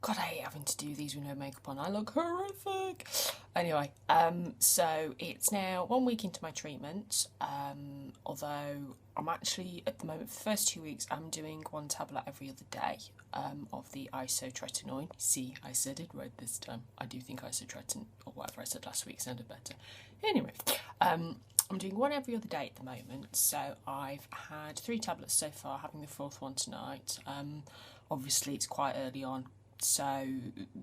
God, I hate having to do these with no makeup on. I look horrific. Anyway, so it's now 1 week into my treatment, although I'm actually, at the moment, for the first 2 weeks, I'm doing 1 tablet every other day of the Isotretinoin. See, I said it right this time. I do think Isotretin, or whatever I said last week, sounded better. Anyway, I'm doing 1 every other day at the moment, so I've had 3 tablets so far, having the 4th one tonight. Obviously, it's quite early on, so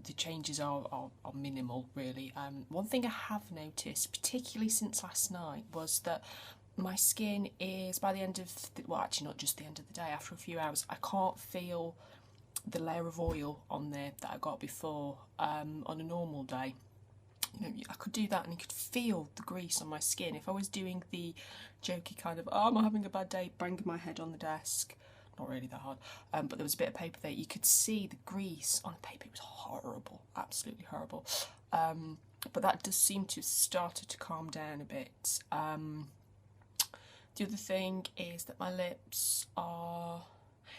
the changes are minimal, really. One thing I have noticed, particularly since last night, was that my skin is, by the end of, well, actually not just the end of the day, after a few hours, I can't feel the layer of oil on there that I got before on a normal day. You know, I could do that and you could feel the grease on my skin. If I was doing the jokey kind of, oh, I'm having a bad day, banging my head on the desk, not really that hard, but there was a bit of paper there, you could see the grease on the paper. It was horrible, absolutely horrible. But that does seem to have started to calm down a bit. The other thing is that my lips are,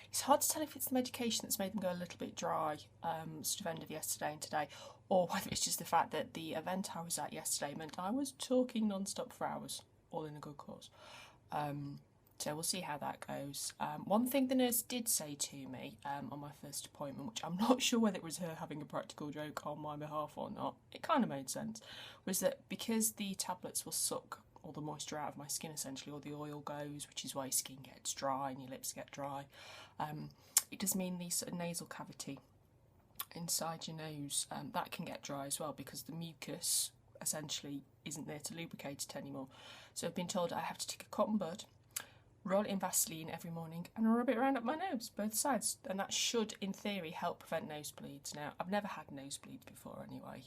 it's hard to tell if it's the medication that's made them go a little bit dry, sort of end of yesterday and today, or whether it's just the fact that the event I was at yesterday meant I was talking non-stop for hours, all in a good cause. So we'll see how that goes. One thing the nurse did say to me on my first appointment, which I'm not sure whether it was her having a practical joke on my behalf or not, it kind of made sense, was that because the tablets will suck all the moisture out of my skin, essentially, all the oil goes, which is why your skin gets dry and your lips get dry, it does mean the sort of nasal cavity inside your nose, that can get dry as well, because the mucus essentially isn't there to lubricate it anymore. So I've been told I have to take a cotton bud, roll it in Vaseline every morning and rub it around up my nose, both sides, and that should, in theory, help prevent nosebleeds. Now, I've never had nosebleeds before anyway,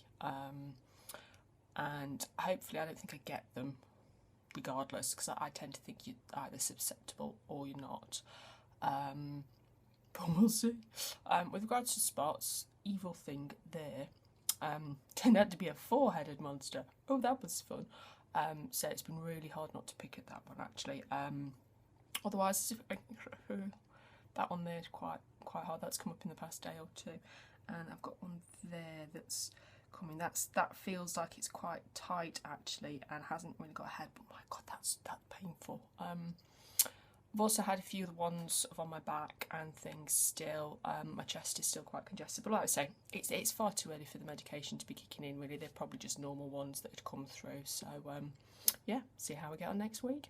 and hopefully I don't think I get them regardless, because I tend to think you're either susceptible or you're not, but we'll see. With regards to spots, evil thing there turned out to be a 4-headed monster. Oh, that was fun. So it's been really hard not to pick at that one, actually. Otherwise, that one there is quite hard. That's come up in the past day or two, and I've got one there that's coming. That feels like it's quite tight actually, and hasn't really got a head. But my God, that's painful. I've also had a few of the ones on my back and things still. My chest is still quite congested, but like I say, it's far too early for the medication to be kicking in. Really, they're probably just normal ones that had come through. So yeah, see how we get on next week.